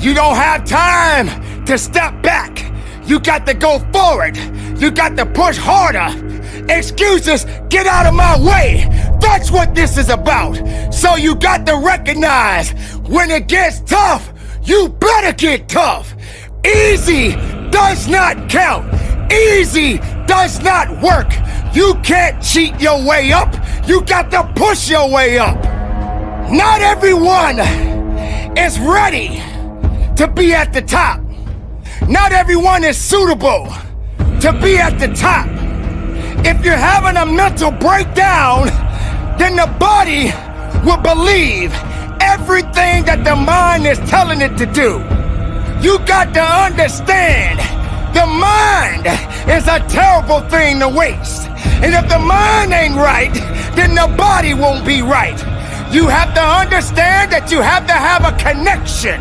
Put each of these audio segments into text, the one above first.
You don't have time to step back. You got to go forward. You got to push harder. Excuses, get out of my way. That's what this is about. So you got to recognize when it gets tough, you better get tough. Easy does not count. Easy does not work. You can't cheat your way up. You got to push your way up. Not everyone is ready to be at the top. Not everyone is suitable to be at the top. If you're having a mental breakdown, then the body will believe everything that the mind is telling it to do. You got to understand, the mind is a terrible thing to waste. And if the mind ain't right, then the body won't be right. You have to understand that you have to have a connection.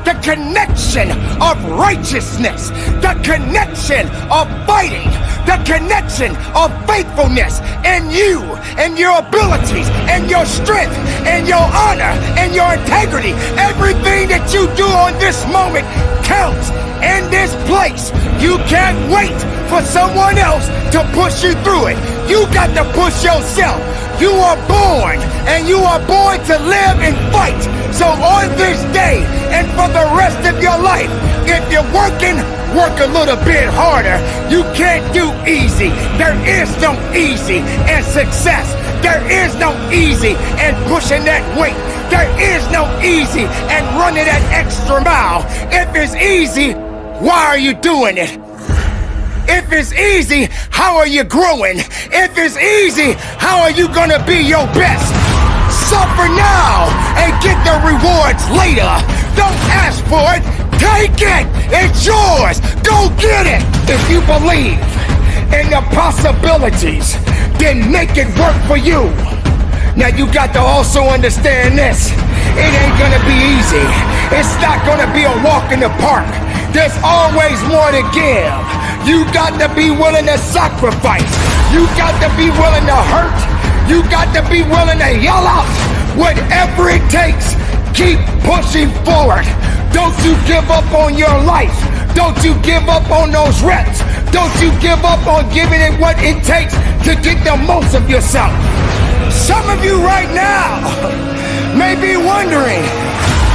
The connection of righteousness. The connection of fighting. The connection of faithfulness. And you, and your abilities, and your strength, and your honor, and your integrity. Everything that you do on this moment counts in this place. You can't wait for someone else to push you through it. You got to push yourself. You are born, and you are born to live and fight. So on this day, and for the rest of your life, if you're working, work a little bit harder. You can't do easy. There is no easy in success. There is no easy in pushing that weight. There is no easy in running that extra mile. If it's easy, why are you doing it? If it's easy, how are you growing? If it's easy, how are you gonna be your best? Suffer now and get the rewards later. Don't ask for it, take it. It's yours. Go get it. If you believe in the possibilities, then make it work for you. Now you got to also understand this. It ain't gonna be easy. It's not gonna be a walk in the park. There's always more to give. You got to be willing to sacrifice. You got to be willing to hurt. You got to be willing to yell out. Whatever it takes, keep pushing forward. Don't you give up on your life. Don't you give up on those reps. Don't you give up on giving it what it takes to get the most of yourself. Some of you right now may be wondering,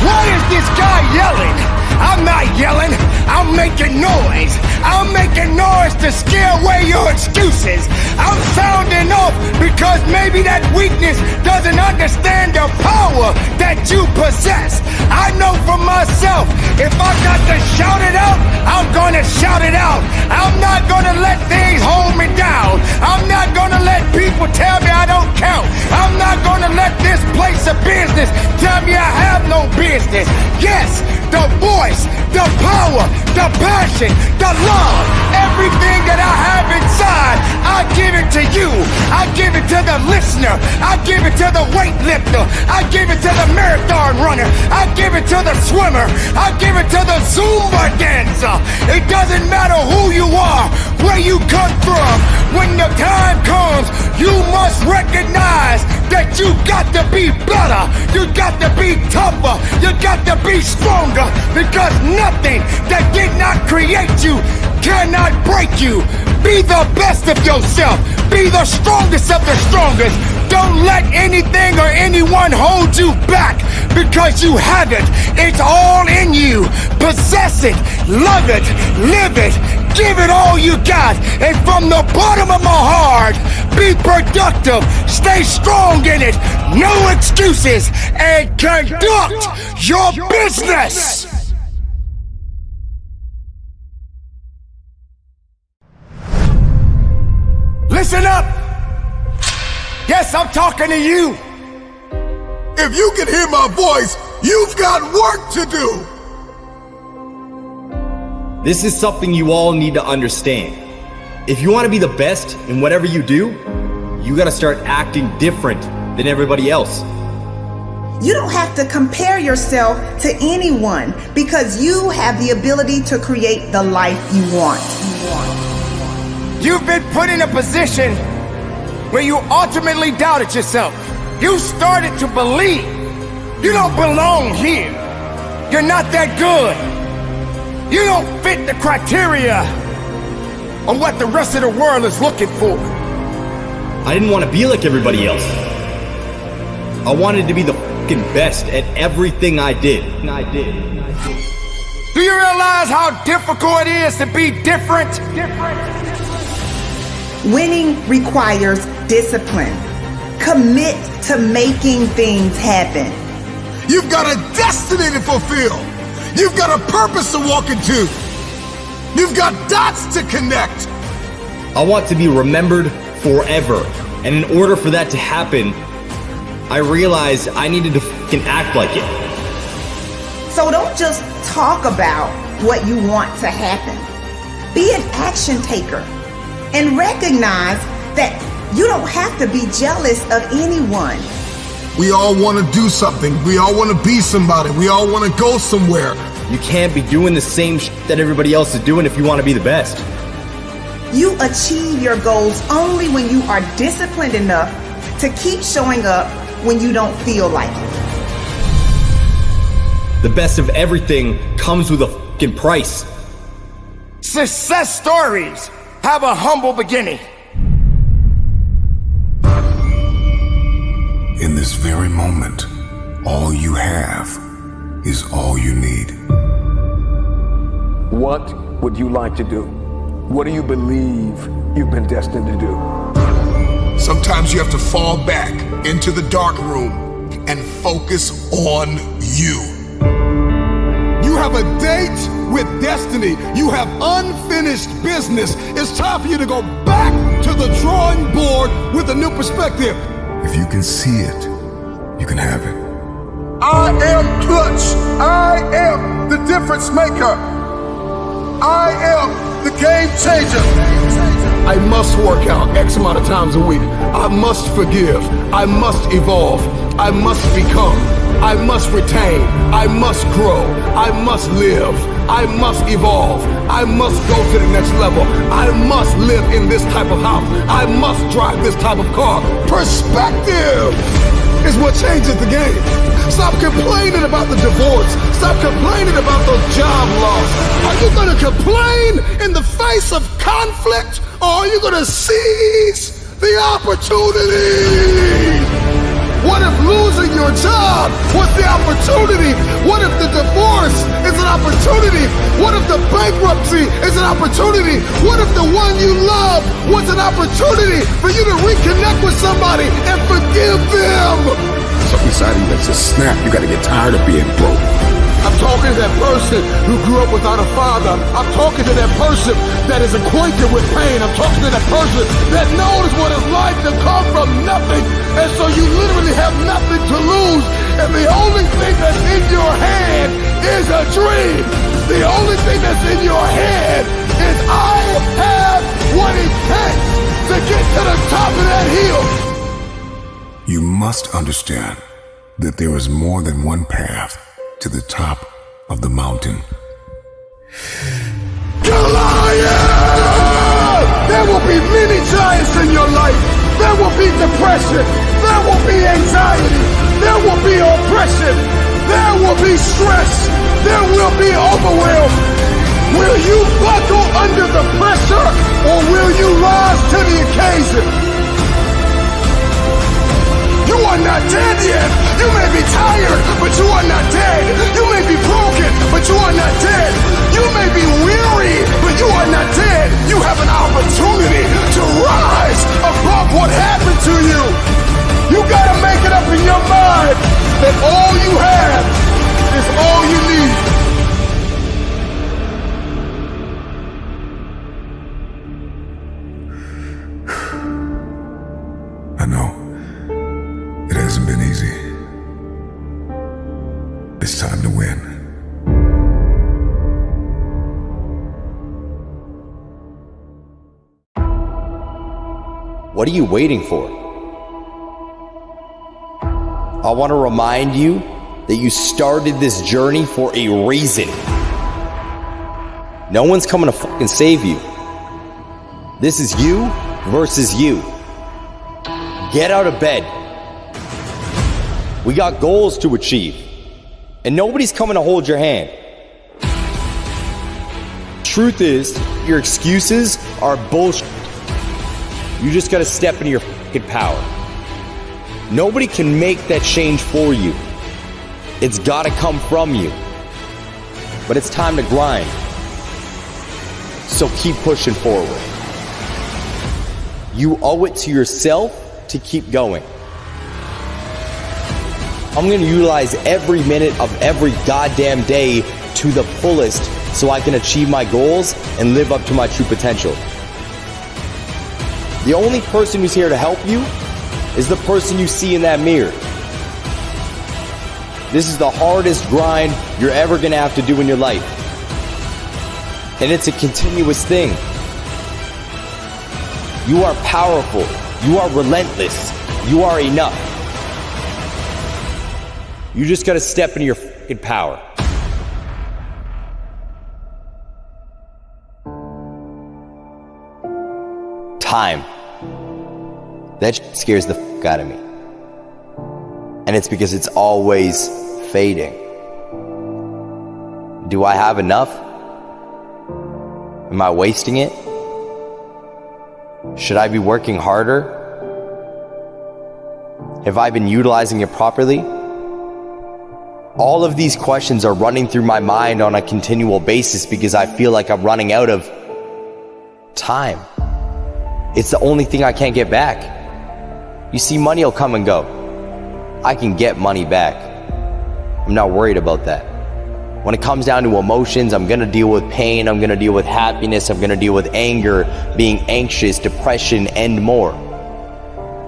why is this guy yelling? I'm not yelling, I'm making noise. I'm making noise to scare away your excuses. I'm sounding off because maybe that weakness doesn't understand the power that you possess. I know for myself, if I got to shout it out, I'm gonna shout it out. I'm not gonna let things hold me down. I'm not gonna let people tell me I don't count. I'm not gonna let this place of business tell me I have no business. Yes, the voice, the power, the passion, the love, everything that I have inside, I give it to you. I give it to the listener. I give it to the weightlifter. I give it to the marathon runner. I give it to the swimmer. I give it to the Zumba dancer. It doesn't matter who you are, where you come from. When the time comes, you must recognize that you got to be better. You got to be tougher. You got to be stronger, because nothing that did not create you cannot break you. Be the best of yourself. Be the strongest of the strongest. Don't let anything or anyone hold you back, because you have it. It's all in you. Possess it, love it, live it, give it all you got. And from the bottom of my heart, be productive, stay strong in it, no excuses, and conduct your business. Listen up. Yes, I'm talking to you. If you can hear my voice, you've got work to do. This is something you all need to understand. If you want to be the best in whatever you do, you got to start acting different than everybody else. You don't have to compare yourself to anyone, because you have the ability to create the life you want. You've been put in a position where you ultimately doubted yourself. You started to believe you don't belong here. You're not that good. You don't fit the criteria of what the rest of the world is looking for. I didn't want to be like everybody else. I wanted to be the fucking best at everything I did. Do you realize how difficult it is to be different? Winning requires discipline. Commit to making things happen. You've got a destiny to fulfill. You've got a purpose to walk into. You've got dots to connect. I want to be remembered forever. And in order for that to happen, I realized I needed to fucking act like it. So don't just talk about what you want to happen. Be an action taker and recognize that you don't have to be jealous of anyone. We all want to do something. We all want to be somebody. We all want to go somewhere. You can't be doing the same shit that everybody else is doing if you want to be the best. You achieve your goals only when you are disciplined enough to keep showing up when you don't feel like it. The best of everything comes with a fucking price. Success stories have a humble beginning. In this very moment, all you have is all you need. What would you like to do? What do you believe you've been destined to do? Sometimes you have to fall back into the dark room and focus on you. You have a date with destiny. You have unfinished business. It's time for you to go back to the drawing board with a new perspective. If you can see it, you can have it. I am clutch. I am the difference maker. I am the game changer. I must work out X amount of times a week. I must forgive. I must evolve. I must become. I must retain. I must grow. I must live. I must evolve. I must go to the next level. I must live in this type of house. I must drive this type of car. Perspective is what changes the game. Stop complaining about the divorce. Stop complaining about the job loss. Are you going to complain in the face of conflict, or are you going to seize the opportunity? What if losing your job was the opportunity? What if the divorce is an opportunity? What if the bankruptcy is an opportunity? What if the one you love was an opportunity for you to reconnect with somebody and forgive them? Something inside of you that just snap. You gotta get tired of being broke. I'm talking to that person who grew up without a father. I'm talking to that person that is acquainted with pain. I'm talking to that person that knows what it's like to come from nothing. And so you literally have nothing to lose. And the only thing that's in your head is a dream. The only thing that's in your head is I have what it takes to get to the top of that hill. You must understand that there is more than one path to the top of the mountain. Goliath! There will be many giants in your life. There will be depression. There will be anxiety. There will be oppression. There will be stress. There will be overwhelm. Will you buckle under the pressure, or will you rise to the occasion? You are not dead yet. You may be tired, but you are not dead. You may be broken, but you are not dead. You may be weary, but you are not dead. You have an opportunity to rise above what happened to you. You gotta make it up in your mind that all you have is all you need. I know. It hasn't been easy. It's time to win. What are you waiting for? I want to remind you that you started this journey for a reason. No one's coming to fucking save you. This is you versus you. Get out of bed. We got goals to achieve. And nobody's coming to hold your hand. Truth is, your excuses are bullshit. You just gotta step into your fucking power. Nobody can make that change for you. It's gotta come from you. But it's time to grind. So keep pushing forward. You owe it to yourself to keep going. I'm gonna utilize every minute of every goddamn day to the fullest so I can achieve my goals and live up to my true potential. The only person who's here to help you is the person you see in that mirror. This is the hardest grind you're ever gonna have to do in your life. And it's a continuous thing. You are powerful. You are relentless. You are enough. You just gotta step into your fucking power. Time. That shit scares the fuck out of me. And it's because it's always fading. Do I have enough? Am I wasting it? Should I be working harder? Have I been utilizing it properly? All of these questions are running through my mind on a continual basis because I feel like I'm running out of time. It's the only thing I can't get back. You see, money will come and go. I can get money back. I'm not worried about that. When it comes down to emotions, I'm gonna deal with pain, I'm gonna deal with happiness, I'm gonna deal with anger, being anxious, depression, and more.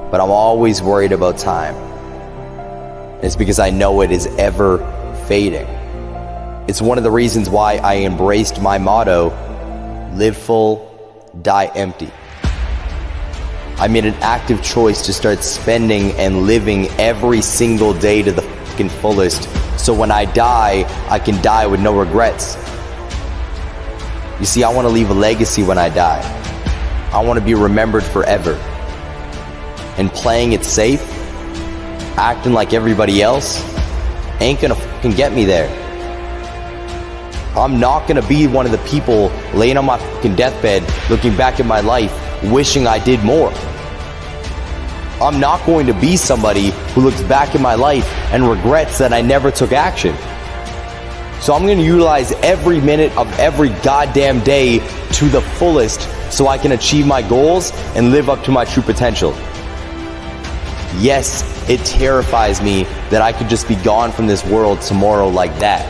But I'm always worried about time. It's because I know it is ever fading. It's one of the reasons why I embraced my motto, live full, die empty. I made an active choice to start spending and living every single day to the fucking fullest, so when I die, I can die with no regrets. You see, I want to leave a legacy when I die. I want to be remembered forever. And playing it safe, acting like everybody else, ain't gonna fucking get me there. I'm not gonna be one of the people laying on my fucking deathbed looking back at my life wishing I did more. I'm not going to be somebody who looks back at my life and regrets that I never took action. So I'm gonna utilize every minute of every goddamn day to the fullest so I can achieve my goals and live up to my true potential. Yes, it terrifies me that I could just be gone from this world tomorrow like that.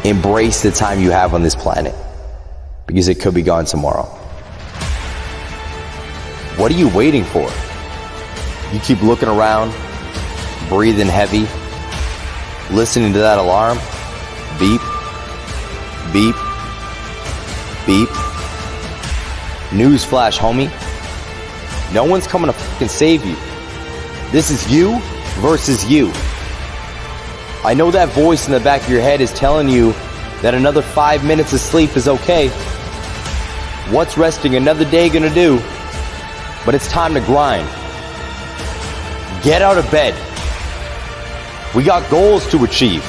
Embrace the time you have on this planet, because it could be gone tomorrow. What are you waiting for? You keep looking around, breathing heavy, listening to that alarm, beep, beep, beep. Newsflash, homie. No one's coming to fucking save you. This is you versus you. I know that voice in the back of your head is telling you that another 5 minutes of sleep is okay. What's resting another day gonna do? But it's time to grind. Get out of bed. We got goals to achieve.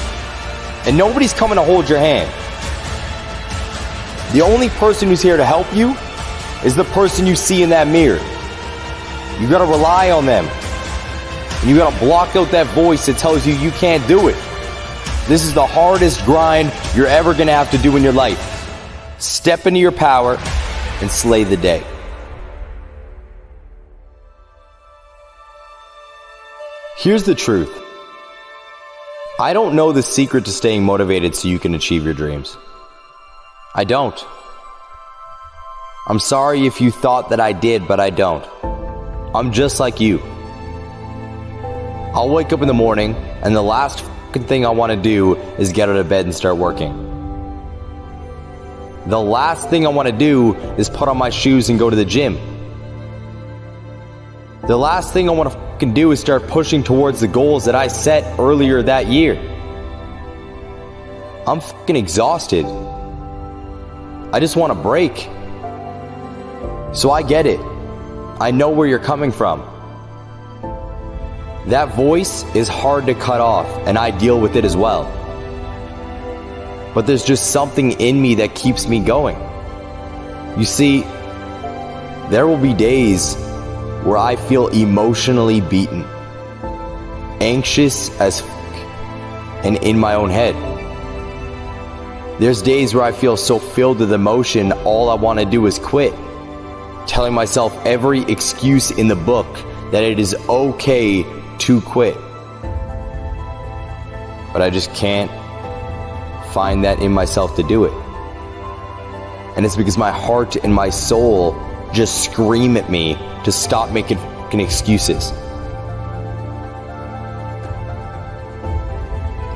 And nobody's coming to hold your hand. The only person who's here to help you is the person you see in that mirror. You gotta rely on them. And you gotta block out that voice that tells you you can't do it. This is the hardest grind you're ever gonna have to do in your life. Step into your power and slay the day. Here's the truth. I don't know the secret to staying motivated so you can achieve your dreams. I don't. I'm sorry if you thought that I did, but I don't. I'm just like you. I'll wake up in the morning and the last fucking thing I want to do is get out of bed and start working. The last thing I want to do is put on my shoes and go to the gym. The last thing I want to fucking do is start pushing towards the goals that I set earlier that year. I'm fucking exhausted. I just want a break. So I get it. I know where you're coming from. That voice is hard to cut off, and I deal with it as well. But there's just something in me that keeps me going. You see, there will be days where I feel emotionally beaten, anxious as and in my own head. There's days where I feel so filled with emotion, all I want to do is quit, telling myself every excuse in the book that it is okay to quit. But I just can't find that in myself to do it. And it's because my heart and my soul just scream at me to stop making fucking excuses.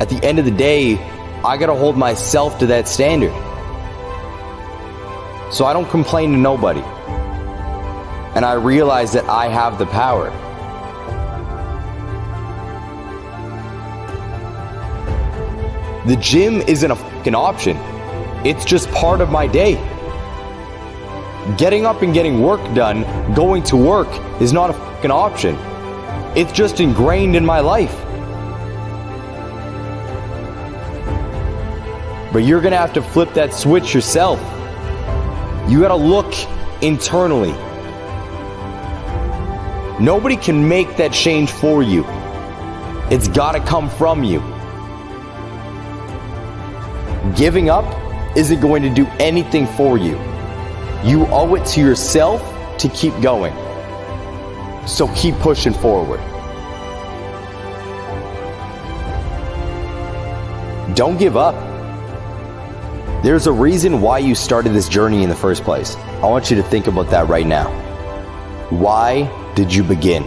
At the end of the day, I gotta hold myself to that standard. So I don't complain to nobody. And I realize that I have the power. The gym isn't a fucking option. It's just part of my day. Getting up and getting work done, going to work, is not a fucking option. It's just ingrained in my life. But you're gonna have to flip that switch yourself. You gotta look internally. Nobody can make that change for you. It's gotta come from you. Giving up isn't going to do anything for you. You owe it to yourself to keep going. So keep pushing forward. Don't give up. There's a reason why you started this journey in the first place. I want you to think about that right now. Why did you begin?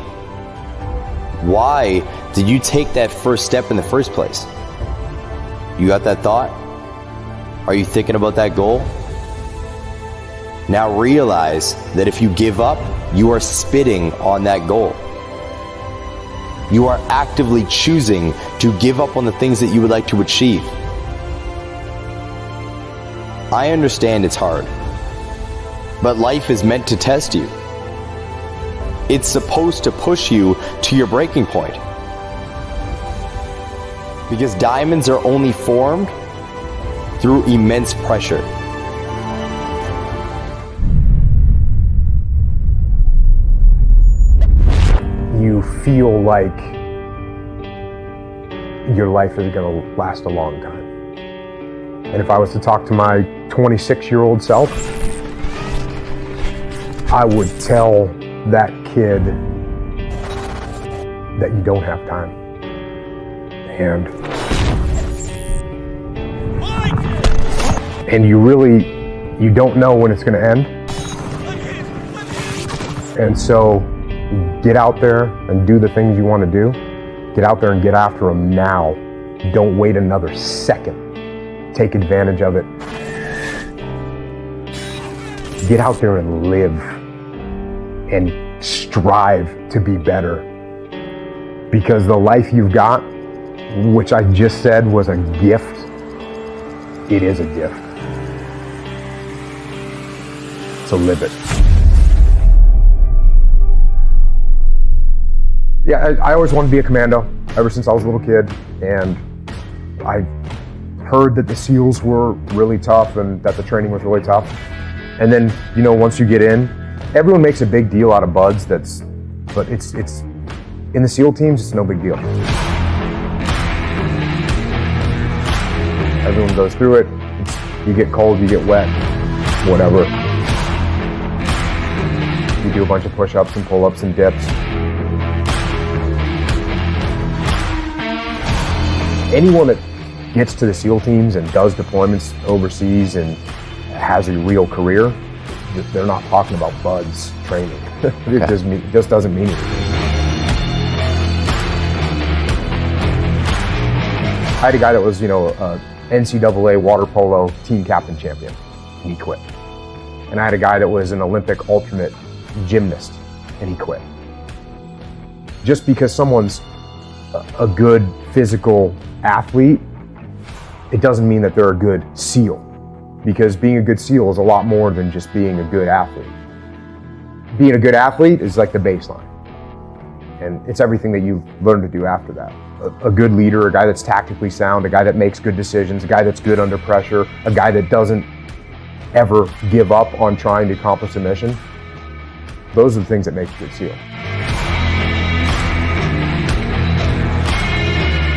Why did you take that first step in the first place? You got that thought? Are you thinking about that goal? Now realize that if you give up, you are spitting on that goal. You are actively choosing to give up on the things that you would like to achieve. I understand it's hard, but life is meant to test you. It's supposed to push you to your breaking point. Because diamonds are only formed through immense pressure. You feel like your life is going to last a long time. And if I was to talk to my 26-year-old self, I would tell that kid that you don't have time. And you don't know when it's going to end. And so get out there and do the things you want to do. Get out there and get after them now. Don't wait another second. Take advantage of it. Get out there and live and strive to be better. Because the life you've got, which I just said was a gift, it is a gift. So live it. Yeah, I always wanted to be a commando ever since I was a little kid, and I heard that the SEALs were really tough and that the training was really tough. And then, once you get in, everyone makes a big deal out of buds. But it's in the SEAL teams, it's no big deal. Everyone goes through it. You get cold, you get wet, whatever. You do a bunch of push-ups and pull-ups and dips. Anyone that gets to the SEAL teams and does deployments overseas and has a real career, they're not talking about buds training. It just doesn't mean anything. I had a guy that was, a NCAA water polo team captain champion, and he quit. And I had a guy that was an Olympic alternate gymnast, and he quit. Just because someone's a good physical athlete, it doesn't mean that they're a good SEAL. Because being a good SEAL is a lot more than just being a good athlete. Being a good athlete is like the baseline. And it's everything that you've learned to do after that. A good leader, a guy that's tactically sound, a guy that makes good decisions, a guy that's good under pressure, a guy that doesn't ever give up on trying to accomplish a mission. Those are the things that make a good SEAL.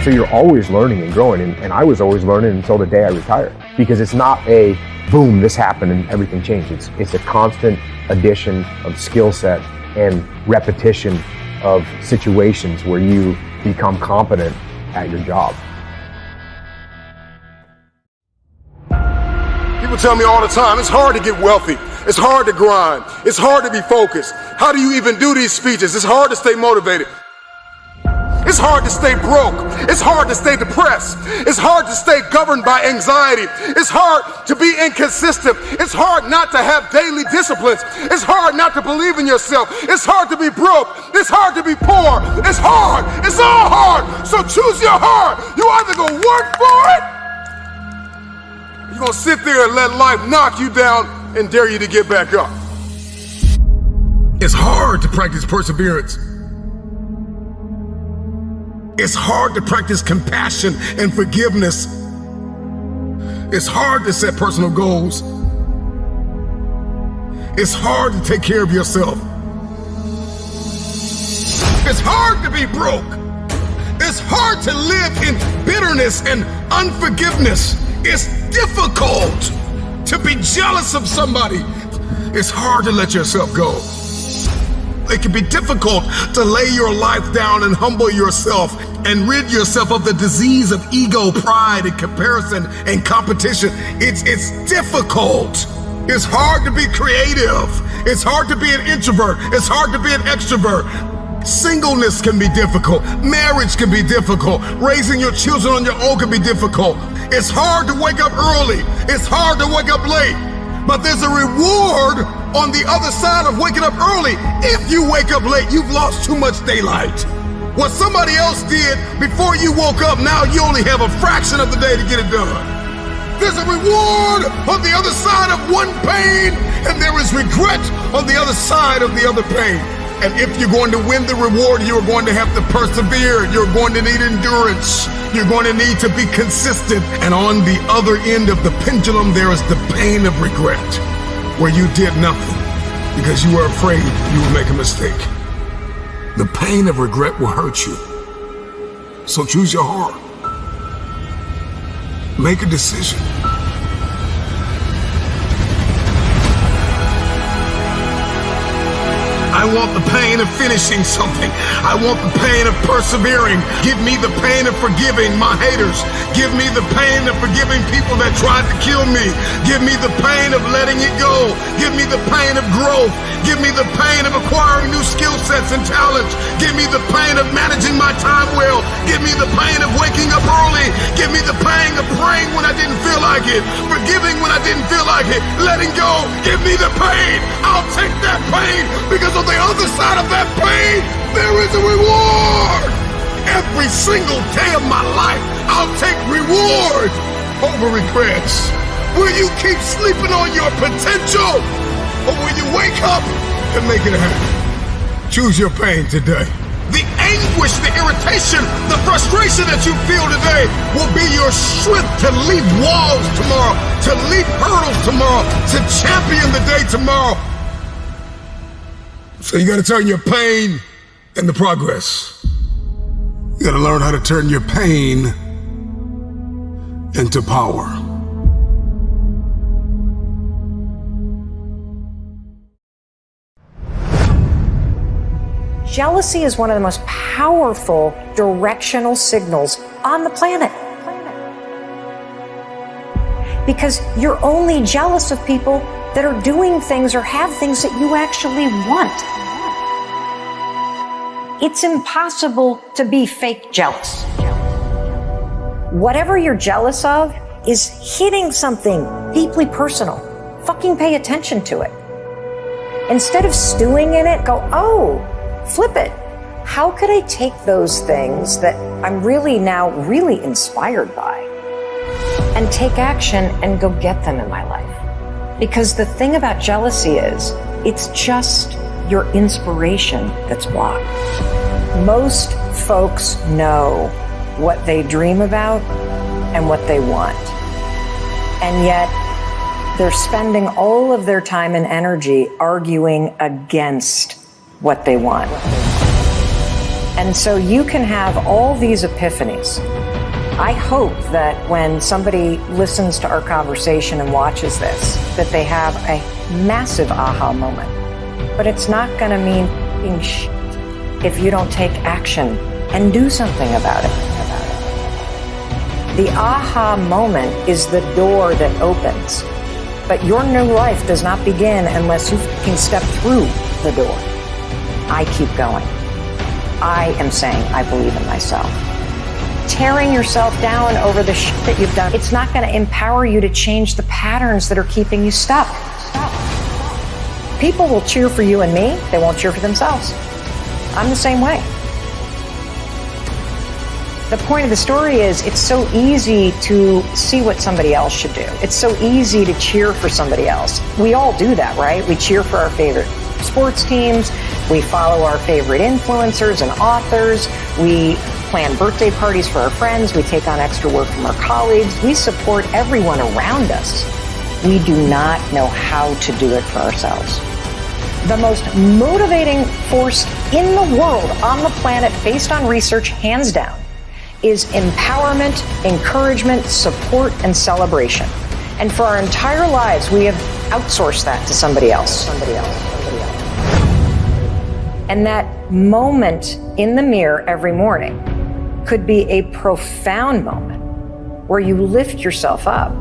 So you're always learning and growing, and I was always learning until the day I retired. Because it's not a boom, this happened and everything changed. It's a constant addition of skill set and repetition of situations where you become competent at your job. People tell me all the time, it's hard to get wealthy. It's hard to grind. It's hard to be focused. How do you even do these speeches? It's hard to stay motivated. It's hard to stay broke. It's hard to stay depressed. It's hard to stay governed by anxiety. It's hard to be inconsistent. It's hard not to have daily disciplines. It's hard not to believe in yourself. It's hard to be broke. It's hard to be poor. It's hard. It's all hard. So choose your heart. You either gonna work for it, or you're gonna sit there and let life knock you down and dare you to get back up. It's hard to practice perseverance. It's hard to practice compassion and forgiveness. It's hard to set personal goals. It's hard to take care of yourself. It's hard to be broke. It's hard to live in bitterness and unforgiveness. It's difficult to be jealous of somebody. It's hard to let yourself go. It can be difficult to lay your life down and humble yourself and rid yourself of the disease of ego, pride, and comparison and competition. It's difficult. It's hard to be creative. It's hard to be an introvert. It's hard to be an extrovert. Singleness can be difficult. Marriage can be difficult. Raising your children on your own can be difficult. It's hard to wake up early. It's hard to wake up late. But there's a reward on the other side of waking up early. If you wake up late, you've lost too much daylight. What somebody else did before you woke up, now you only have a fraction of the day to get it done. There's a reward on the other side of one pain, and there is regret on the other side of the other pain. And if you're going to win the reward, you're going to have to persevere. You're going to need endurance. You're going to need to be consistent. And on the other end of the pendulum, there is the pain of regret, where you did nothing because you were afraid you would make a mistake. The pain of regret will hurt you. So choose your heart. Make a decision. I want the pain of finishing something. I want the pain of persevering. Give me the pain of forgiving my haters. Give me the pain of forgiving people that tried to kill me. Give me the pain of letting it go. Give me the pain of growth. Give me the pain of acquiring new skill sets and talents. Give me the pain of managing my time well. Give me the pain of waking up early. Give me the pain of praying when I didn't feel like it. Forgiving when I didn't feel like it. Letting go. Give me the pain. I'll take that pain, because on the other side of that pain, there is a reward. Every single day of my life, I'll take reward over regrets. Will you keep sleeping on your potential, or will you wake up and make it happen? Choose your pain today. The anguish, the irritation, the frustration that you feel today will be your strength to leap walls tomorrow, to leap hurdles tomorrow, to champion the day tomorrow. So you gotta turn your pain into progress. You gotta learn how to turn your pain into power. Jealousy is one of the most powerful directional signals on the planet. Because you're only jealous of people that are doing things or have things that you actually want. It's impossible to be fake jealous. Whatever you're jealous of is hitting something deeply personal. Fucking pay attention to it. Instead of stewing in it, go, oh, flip it. How could I take those things that I'm really now really inspired by and take action and go get them in my life? Because the thing about jealousy is, it's just your inspiration that's blocked. Most folks know what they dream about and what they want. And yet, they're spending all of their time and energy arguing against what they want. And so you can have all these epiphanies. I hope that when somebody listens to our conversation and watches this, that they have a massive aha moment. But it's not going to mean being shit if you don't take action and do something about it. The aha moment is the door that opens. But your new life does not begin unless you can step through the door. I keep going. I am saying I believe in myself. Tearing yourself down over the shit that you've done, it's not going to empower you to change the patterns that are keeping you stuck. People will cheer for you and me. They won't cheer for themselves. I'm the same way. The point of the story is it's so easy to see what somebody else should do. It's so easy to cheer for somebody else. We all do that, right? We cheer for our favorite sports teams. We follow our favorite influencers and authors. We plan birthday parties for our friends. We take on extra work from our colleagues. We support everyone around us. We do not know how to do it for ourselves. The most motivating force in the world on the planet, based on research, hands down, is empowerment, encouragement, support, and celebration. And for our entire lives, we have outsourced that to somebody else. And that moment in the mirror every morning could be a profound moment where you lift yourself up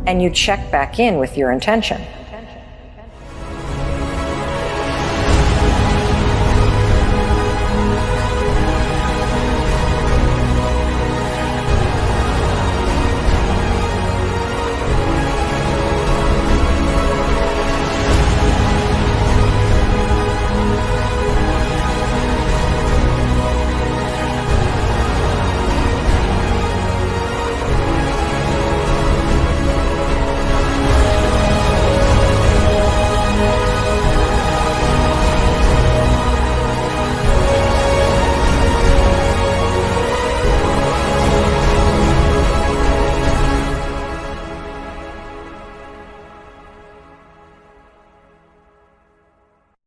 and you check back in with your intention.